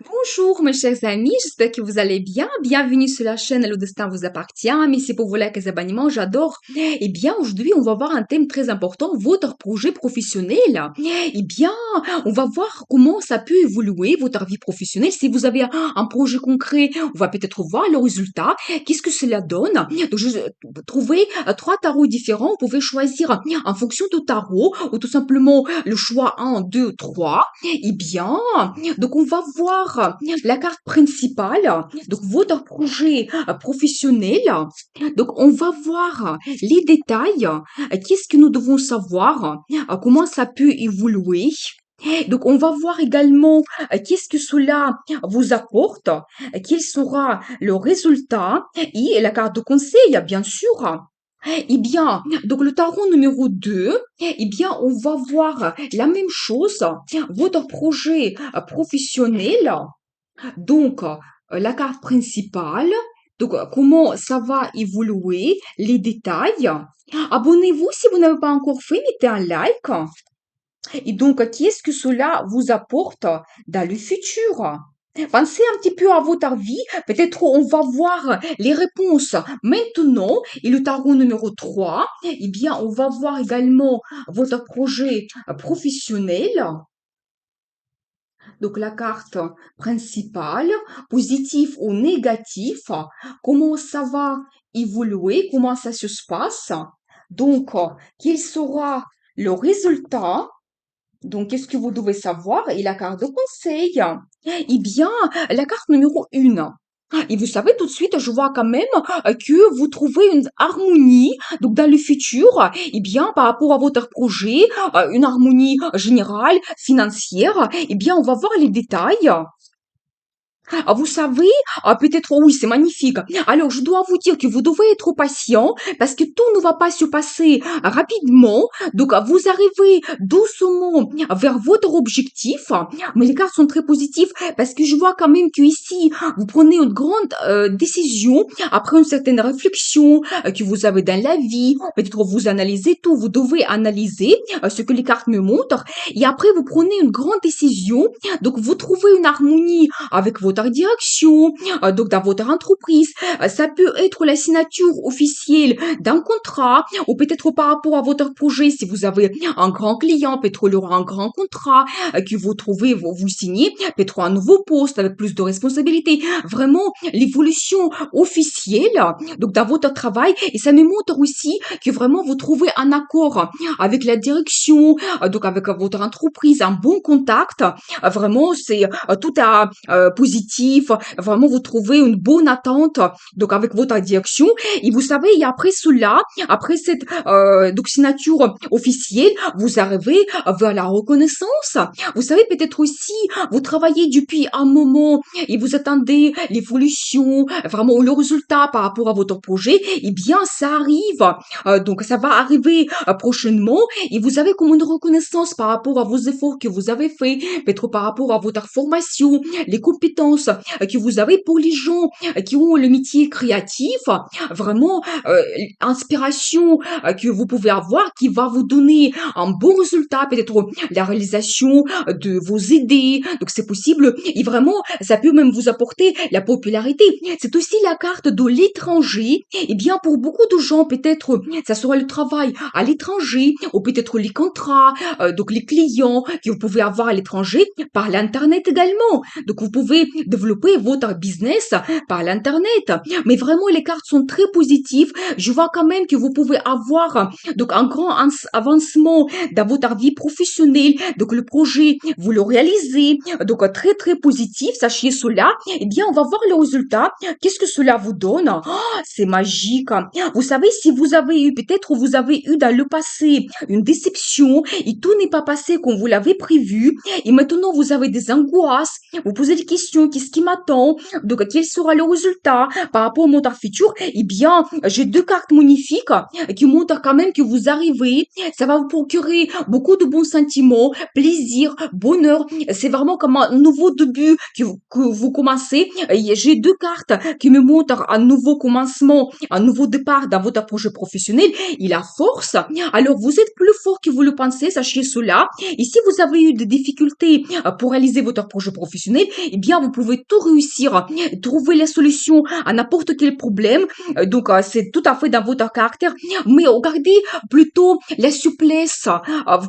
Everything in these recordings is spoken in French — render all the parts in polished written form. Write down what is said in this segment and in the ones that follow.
Bonjour mes chers amis, j'espère que vous allez bien. Bienvenue sur la chaîne Le Destin vous appartient. Mais c'est pour vous là que abonnements, j'adore. Eh bien, aujourd'hui, on va voir un thème très important, votre projet professionnel. Eh bien, on va voir comment ça peut évoluer, votre vie professionnelle. Si vous avez un projet concret, on va peut-être voir le résultat. Qu'est-ce que cela donne? Donc, je trouver trois tarots différents. Vous pouvez choisir en fonction du tarot ou tout simplement le choix un, 2, 3. Eh bien, donc, on va voir la carte principale, donc votre projet professionnel. Donc, on va voir les détails. Qu'est-ce que nous devons savoir? Comment ça peut évoluer? Donc, on va voir également qu'est-ce que cela vous apporte, quel sera le résultat et la carte de conseil, bien sûr. Eh bien, donc le tarot numéro 2, eh bien, on va voir la même chose, votre projet professionnel, donc la carte principale, donc comment ça va évoluer, les détails. Abonnez-vous si vous n'avez pas encore fait, mettez un like. Et donc, qu'est-ce que cela vous apporte dans le futur? Pensez un petit peu à votre vie. Peut-être on va voir les réponses maintenant. Et le tarot numéro 3, eh bien, on va voir également votre projet professionnel. Donc, la carte principale, positif ou négatif, comment ça va évoluer, comment ça se passe. Donc, quel sera le résultat? Donc, qu'est-ce que vous devez savoir? Et la carte de conseil. Eh bien, la carte numéro 1. Et vous savez, tout de suite, je vois quand même que vous trouvez une harmonie. Donc, dans le futur, eh bien, par rapport à votre projet, une harmonie générale, financière, eh bien, on va voir les détails. Vous savez, peut-être oui, c'est magnifique. Alors, je dois vous dire que vous devez être patient parce que tout ne va pas se passer rapidement. Donc, vous arrivez doucement vers votre objectif. Mais les cartes sont très positives parce que je vois quand même que ici, vous prenez une grande décision après une certaine réflexion que vous avez dans la vie. Peut-être vous analysez tout. Vous devez analyser ce que les cartes me montrent. Et après, vous prenez une grande décision. Donc, vous trouvez une harmonie avec votre direction, donc dans votre entreprise. Ça peut être la signature officielle d'un contrat ou peut-être par rapport à votre projet, si vous avez un grand client, peut-être il y aura un grand contrat que vous trouvez, vous signez, peut-être un nouveau poste avec plus de responsabilités. Vraiment, l'évolution officielle, donc dans votre travail, et ça me montre aussi que vraiment vous trouvez un accord avec la direction, donc avec votre entreprise, un bon contact. Vraiment, c'est tout à positif. Vraiment, vous trouvez une bonne attente donc avec votre direction. Et vous savez, et après cela, après cette donc signature officielle, vous arrivez vers la reconnaissance. Vous savez, peut-être aussi, vous travaillez depuis un moment et vous attendez l'évolution, vraiment le résultat par rapport à votre projet. Eh bien, ça arrive. Donc, ça va arriver prochainement et vous avez comme une reconnaissance par rapport à vos efforts que vous avez faits, peut-être par rapport à votre formation, les compétences que vous avez pour les gens qui ont le métier créatif, vraiment inspiration que vous pouvez avoir qui va vous donner un bon résultat, peut-être la réalisation de vos idées. Donc c'est possible et vraiment ça peut même vous apporter la popularité. C'est aussi la carte de l'étranger. Et bien pour beaucoup de gens peut-être ça sera le travail à l'étranger ou peut-être les contrats, donc les clients que vous pouvez avoir à l'étranger par l'internet également. Donc vous pouvez développer votre business par l'internet. Mais vraiment les cartes sont très positives. Je vois quand même que vous pouvez avoir donc un grand avancement dans votre vie professionnelle. Donc le projet vous le réalisez. Donc très très positif. Sachez cela. Eh bien on va voir le résultat. Qu'est-ce que cela vous donne? Oh, c'est magique. Vous savez si vous avez eu peut-être vous avez eu dans le passé une déception et tout n'est pas passé comme vous l'avez prévu et maintenant vous avez des angoisses, vous posez des questions, qu'est-ce qui m'attend, donc quel sera le résultat par rapport au montant futur. Eh bien, j'ai deux cartes magnifiques qui montrent quand même que vous arrivez, ça va vous procurer beaucoup de bons sentiments, plaisir, bonheur. C'est vraiment comme un nouveau début que vous commencez. Et j'ai deux cartes qui me montrent un nouveau commencement, un nouveau départ dans votre projet professionnel. Il a force. Alors, vous êtes plus fort que vous le pensez, sachez cela. Et si vous avez eu des difficultés pour réaliser votre projet professionnel, eh bien, vous pouvez tout réussir, trouver la solution à n'importe quel problème. Donc, c'est tout à fait dans votre caractère. Mais regardez plutôt la souplesse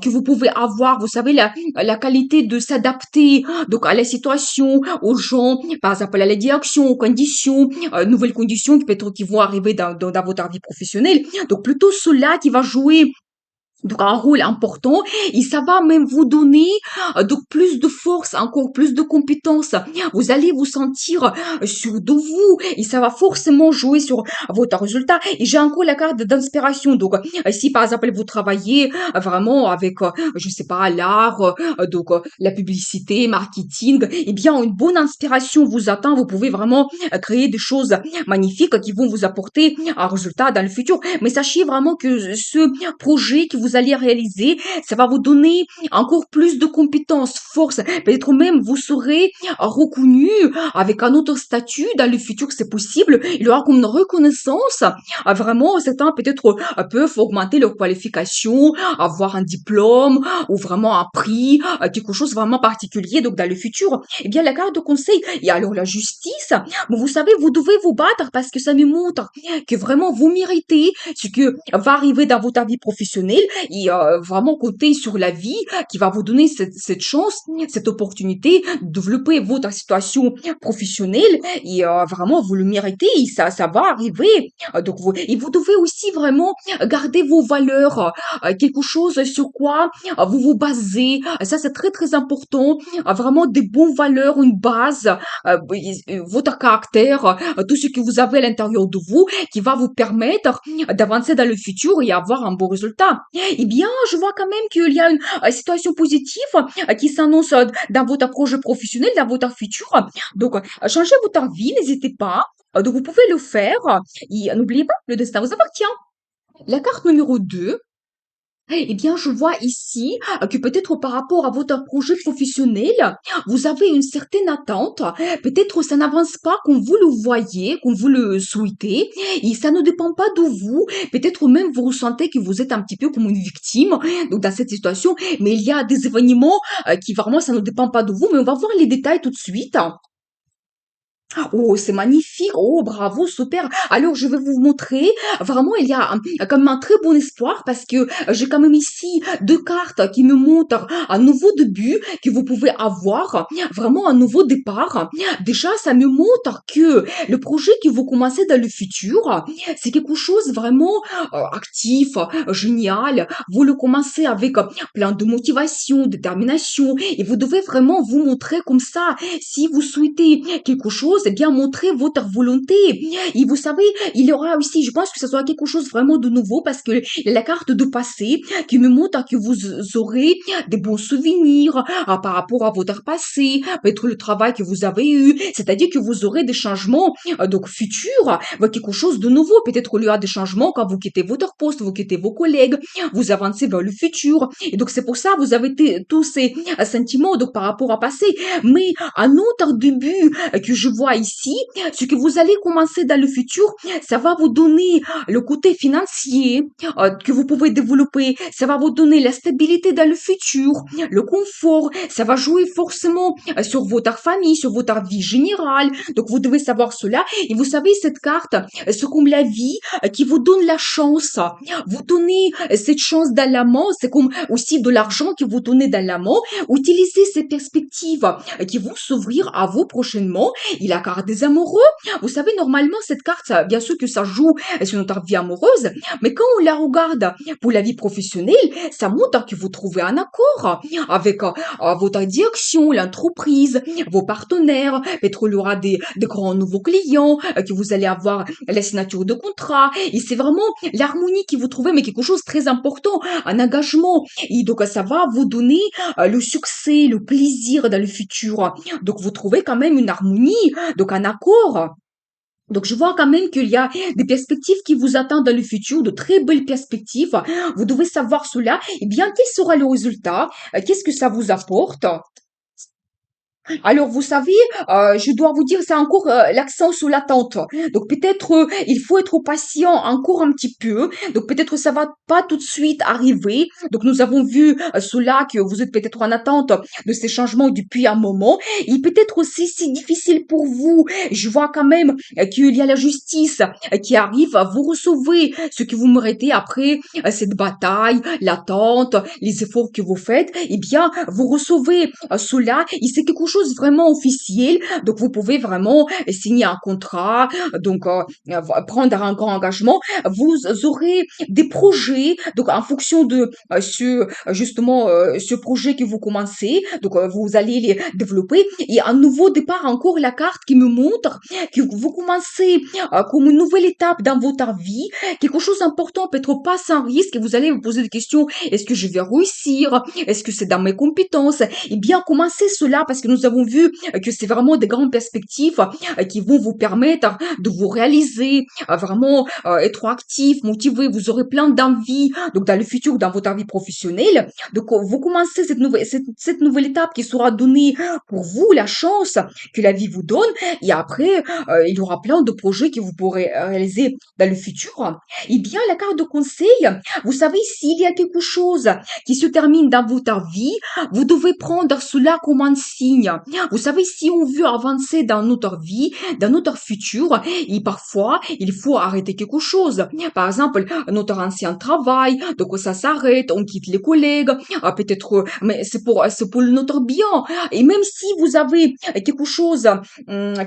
que vous pouvez avoir. Vous savez, la qualité de s'adapter donc à la situation, aux gens, par exemple à la direction, aux conditions, nouvelles conditions qui peut-être qui vont arriver dans votre vie professionnelle. Donc, plutôt cela qui va jouer donc un rôle important et ça va même vous donner donc plus de force, encore plus de compétences. Vous allez vous sentir sûr de vous et ça va forcément jouer sur votre résultat. Et j'ai encore la carte d'inspiration. Donc si par exemple vous travaillez vraiment avec je sais pas l'art, donc la publicité, marketing, eh bien une bonne inspiration vous attend. Vous pouvez vraiment créer des choses magnifiques qui vont vous apporter un résultat dans le futur. Mais sachez vraiment que ce projet que vous allez réaliser, ça va vous donner encore plus de compétences, force. Peut-être même vous serez reconnu avec un autre statut dans le futur, c'est possible. Il y aura comme une reconnaissance. Vraiment, certains peut-être peuvent augmenter leur qualification, avoir un diplôme ou vraiment un prix, quelque chose vraiment particulier. Donc dans le futur, eh bien la carte de conseil. Et alors la justice, bon, vous savez, vous devez vous battre parce que ça nous montre que vraiment vous méritez ce que va arriver dans votre vie professionnelle et vraiment compter sur la vie qui va vous donner cette chance, cette opportunité de développer votre situation professionnelle et vraiment vous le méritez et ça va arriver. Donc et vous devez aussi vraiment garder vos valeurs, quelque chose sur quoi vous vous basez. Ça c'est très très important. Vraiment des bonnes valeurs, une base, votre caractère, tout ce que vous avez à l'intérieur de vous qui va vous permettre d'avancer dans le futur et avoir un bon résultat. Eh bien, je vois quand même qu'il y a une situation positive qui s'annonce dans votre projet professionnel, dans votre futur. Donc, changez votre vie, n'hésitez pas. Donc, vous pouvez le faire. Et n'oubliez pas, le destin vous appartient. La carte numéro 2. Eh bien, je vois ici que peut-être par rapport à votre projet professionnel, vous avez une certaine attente. Peut-être ça n'avance pas comme vous le voyez, comme vous le souhaitez, et ça ne dépend pas de vous. Peut-être même vous ressentez que vous êtes un petit peu comme une victime donc dans cette situation, mais il y a des événements qui vraiment ça ne dépend pas de vous. Mais on va voir les détails tout de suite. Oh, c'est magnifique. Oh, bravo, super. Alors, je vais vous montrer. Vraiment, il y a quand même un très bon espoir parce que j'ai quand même ici deux cartes qui me montrent un nouveau début que vous pouvez avoir. Vraiment un nouveau départ. Déjà, ça me montre que le projet que vous commencez dans le futur, c'est quelque chose vraiment actif, génial. Vous le commencez avec plein de motivation, détermination et vous devez vraiment vous montrer comme ça. Si vous souhaitez quelque chose, eh bien, montrez votre volonté. Et vous savez, il y aura aussi, je pense que ça sera quelque chose vraiment de nouveau parce que la carte de passé qui me montre que vous aurez des bons souvenirs par rapport à votre passé, peut-être le travail que vous avez eu, c'est-à-dire que vous aurez des changements donc futurs, quelque chose de nouveau. Peut-être il y aura des changements quand vous quittez votre poste, vous quittez vos collègues, vous avancez vers le futur. Et donc c'est pour ça vous avez tous ces sentiments donc par rapport à passé. Mais un autre début que je vois ici, ce que vous allez commencer dans le futur, ça va vous donner le côté financier que vous pouvez développer, ça va vous donner la stabilité dans le futur, le confort, ça va jouer forcément sur votre famille, sur votre vie générale. Donc vous devez savoir cela. Et vous savez, cette carte, c'est comme la vie qui vous donne la chance. Vous donnez cette chance dans la main, c'est comme aussi de l'argent que vous donnez dans la main. Utilisez ces perspectives qui vont s'ouvrir à vous prochainement. Et la carte des amoureux. Vous savez, normalement, cette carte, bien sûr que ça joue sur notre vie amoureuse, mais quand on la regarde pour la vie professionnelle, ça montre que vous trouvez un accord avec votre direction, l'entreprise, vos partenaires. Peut-être il y aura des grands nouveaux clients, que vous allez avoir la signature de contrat. Et c'est vraiment l'harmonie que vous trouvez, mais quelque chose de très important, un engagement. Et donc, ça va vous donner le succès, le plaisir dans le futur. Donc, vous trouvez quand même une harmonie, donc un accord. Donc, je vois quand même qu'il y a des perspectives qui vous attendent dans le futur, de très belles perspectives. Vous devez savoir cela. Eh bien, quel sera le résultat? Qu'est-ce que ça vous apporte? Alors, vous savez, je dois vous dire, c'est encore l'accent sur l'attente. Donc, peut-être il faut être patient encore un petit peu. Donc, peut-être ça va pas tout de suite arriver. Donc, nous avons vu cela que vous êtes peut-être en attente de ces changements depuis un moment. Et peut-être aussi c'est difficile pour vous. Je vois quand même qu'il y a la justice qui arrive. Vous recevez ce que vous méritez après cette bataille, l'attente, les efforts que vous faites. Eh bien, vous recevez cela et c'est quelque chose vraiment officiel. Donc, vous pouvez vraiment signer un contrat, donc prendre un grand engagement. Vous aurez des projets, donc en fonction de justement ce projet que vous commencez, donc vous allez les développer. Et un nouveau départ, encore la carte qui me montre que vous commencez comme une nouvelle étape dans votre vie, quelque chose d'important, peut-être pas sans risque, et vous allez vous poser des questions, est-ce que je vais réussir? Est-ce que c'est dans mes compétences? Eh bien, commencez cela parce que nous avons vu que c'est vraiment des grandes perspectives qui vont vous permettre de vous réaliser, vraiment être actif, motivé, vous aurez plein d'envie, donc dans le futur, dans votre vie professionnelle. Donc, vous commencez cette nouvelle étape qui sera donnée pour vous, la chance que la vie vous donne. Et après, il y aura plein de projets que vous pourrez réaliser dans le futur. Eh bien, la carte de conseil, vous savez, s'il y a quelque chose qui se termine dans votre vie, vous devez prendre cela comme un signe. Vous savez, si on veut avancer dans notre vie, dans notre futur, et parfois, il faut arrêter quelque chose. Par exemple, notre ancien travail, donc ça s'arrête, on quitte les collègues, peut-être, mais c'est pour notre bien. Et même si vous avez quelque chose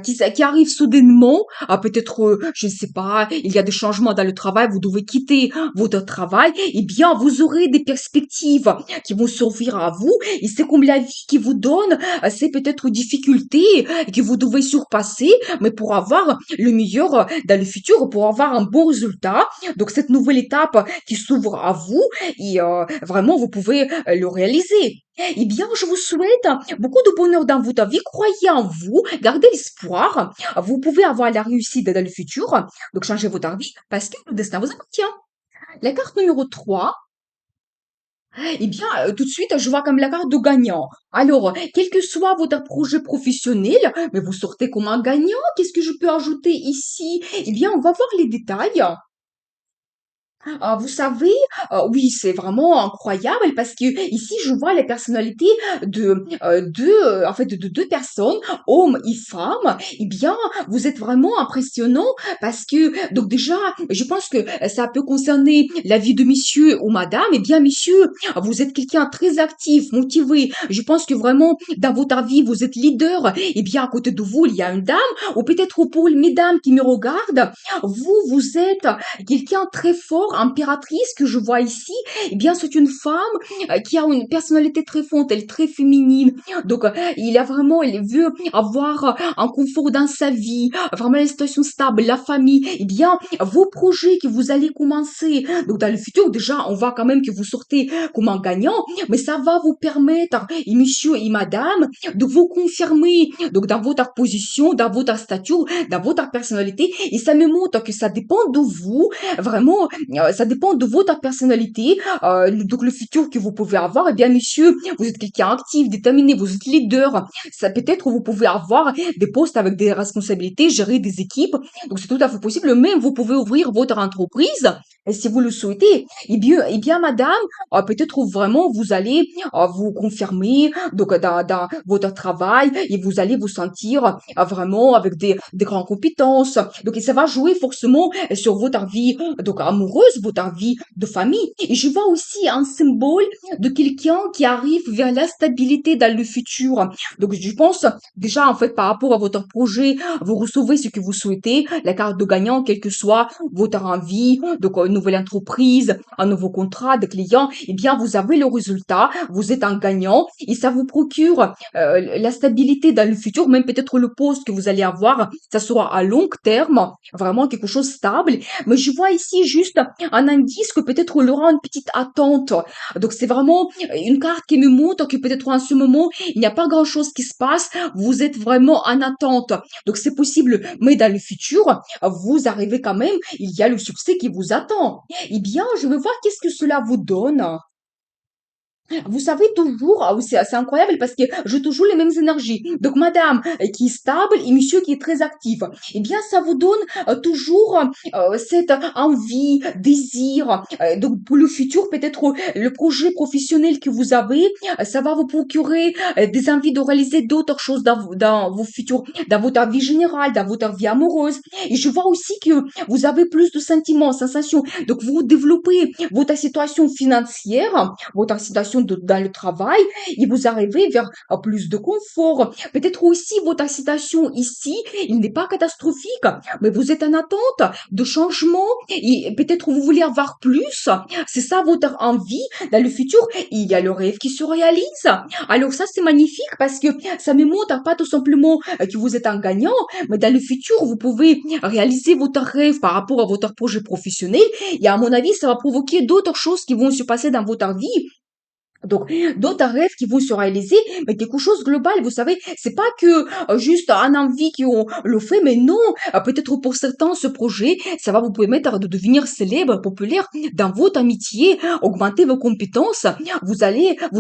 qui arrive soudainement, peut-être, je ne sais pas, il y a des changements dans le travail, vous devez quitter votre travail, eh bien, vous aurez des perspectives qui vont s'offrir à vous, et c'est comme la vie qui vous donne ces peut-être difficultés que vous devez surpasser, mais pour avoir le meilleur dans le futur, pour avoir un bon résultat. Donc, cette nouvelle étape qui s'ouvre à vous, et vraiment, vous pouvez le réaliser. Eh bien, je vous souhaite beaucoup de bonheur dans votre vie. Croyez en vous, gardez l'espoir. Vous pouvez avoir la réussite dans le futur. Donc, changez votre vie parce que le destin vous appartient. La carte numéro 3. Eh bien, tout de suite, je vois comme la carte de gagnant. Alors, quel que soit votre projet professionnel, mais vous sortez comme un gagnant. Qu'est-ce que je peux ajouter ici? Eh bien, on va voir les détails. Vous savez, oui, c'est vraiment incroyable parce que ici, je vois les personnalités en fait, de 2 personnes, hommes et femmes. Eh bien, vous êtes vraiment impressionnant parce que donc déjà, je pense que ça peut concerner la vie de monsieur ou madame. Eh bien, monsieur, vous êtes quelqu'un de très actif, motivé. Je pense que vraiment, dans votre vie, vous êtes leader. Eh bien, à côté de vous, il y a une dame ou peut-être pour les mesdames qui me regardent, vous êtes quelqu'un de très fort, impératrice que je vois ici, eh bien c'est une femme qui a une personnalité très forte, elle est très féminine. Donc il veut avoir un confort dans sa vie, vraiment une situation stable, la famille. Eh bien vos projets que vous allez commencer, donc dans le futur déjà, on voit quand même que vous sortez comme un gagnant, mais ça va vous permettre, et monsieur et madame, de vous confirmer donc dans votre position, dans votre statut, dans votre personnalité, et ça me montre que ça dépend de vous, vraiment, ça dépend de votre personnalité, donc le futur que vous pouvez avoir. Eh bien, monsieur, vous êtes quelqu'un actif, déterminé, vous êtes leader. Ça peut-être vous pouvez avoir des postes avec des responsabilités, gérer des équipes. Donc c'est tout à fait possible. Même vous pouvez ouvrir votre entreprise, et si vous le souhaitez. Eh bien, madame, peut-être vraiment vous allez vous confirmer donc dans votre travail et vous allez vous sentir vraiment avec des grandes compétences. Donc, et ça va jouer forcément sur votre vie donc amoureuse. amoureuse, votre vie de famille. Et je vois aussi un symbole de quelqu'un qui arrive vers la stabilité dans le futur. Donc, je pense déjà, en fait, par rapport à votre projet, vous recevez ce que vous souhaitez, la carte de gagnant, quelle que soit votre envie, donc une nouvelle entreprise, un nouveau contrat de client, eh bien, vous avez le résultat, vous êtes un gagnant et ça vous procure la stabilité dans le futur, même peut-être le poste que vous allez avoir, ça sera à long terme, vraiment quelque chose de stable. Mais je vois ici juste un indice que peut-être il aura une petite attente. Donc, c'est vraiment une carte qui me montre que peut-être en ce moment, il n'y a pas grand-chose qui se passe, vous êtes vraiment en attente. Donc, c'est possible, mais dans le futur, vous arrivez quand même, il y a le succès qui vous attend. Eh bien, je veux voir qu'est-ce que cela vous donne. Vous savez toujours, ah oui, c'est incroyable parce que j'ai toujours les mêmes énergies. Donc, madame qui est stable et monsieur qui est très actif. Eh bien, ça vous donne toujours cette envie, désir. Donc, pour le futur, peut-être le projet professionnel que vous avez, ça va vous procurer des envies de réaliser d'autres choses dans vos futurs, dans votre vie générale, dans votre vie amoureuse. Et je vois aussi que vous avez plus de sentiments, sensations. Donc, vous développez votre situation financière, votre situation dans le travail et vous arrivez vers plus de confort. Peut-être aussi votre situation ici, il n'est pas catastrophique, mais vous êtes en attente de changement et peut-être vous voulez avoir plus. C'est ça votre envie dans le futur. Il y a le rêve qui se réalise. Alors ça, c'est magnifique parce que ça me montre pas tout simplement que vous êtes un gagnant, mais dans le futur, vous pouvez réaliser votre rêve par rapport à votre projet professionnel. Et à mon avis, ça va provoquer d'autres choses qui vont se passer dans votre vie. Donc, d'autres rêves qui vont se réaliser, mais quelque chose de global, vous savez, c'est pas que juste un envie qu'on le fait, mais non, peut-être pour certains, ce projet, ça va vous permettre de devenir célèbre, populaire dans votre amitié, augmenter vos compétences, vous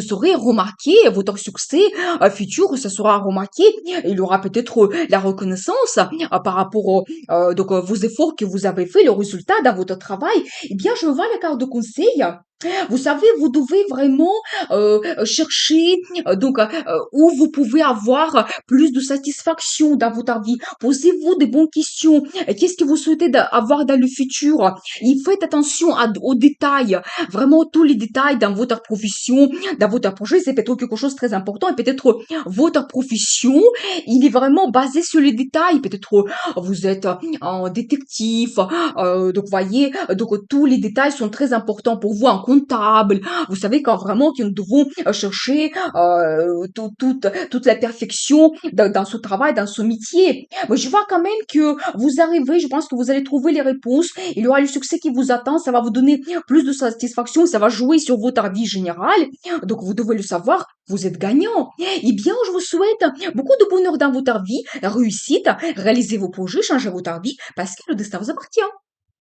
serez remarqué, votre succès futur, ça sera remarqué, il y aura peut-être la reconnaissance par rapport vos efforts que vous avez fait, le résultat dans votre travail. Eh bien, je vois la carte de conseil. Vous savez, vous devez vraiment chercher où vous pouvez avoir plus de satisfaction dans votre vie. Posez-vous des bonnes questions. Qu'est-ce que vous souhaitez avoir dans le futur? Et faites attention aux détails. Vraiment, tous les détails dans votre profession, dans votre projet, c'est peut-être quelque chose de très important. Et peut-être votre profession, il est vraiment basé sur les détails. Peut-être vous êtes un détective. Donc, voyez, tous les détails sont très importants pour vous, un comptable. Vous savez quand vraiment que nous devons chercher toute la perfection dans ce travail, dans ce métier. Mais je vois quand même que vous arrivez, je pense que vous allez trouver les réponses. Il y aura le succès qui vous attend, ça va vous donner plus de satisfaction, ça va jouer sur votre vie générale. Donc, vous devez le savoir, vous êtes gagnant. Eh bien, je vous souhaite beaucoup de bonheur dans votre vie, réussite, réalisez vos projets, changez votre vie, parce que le destin vous appartient.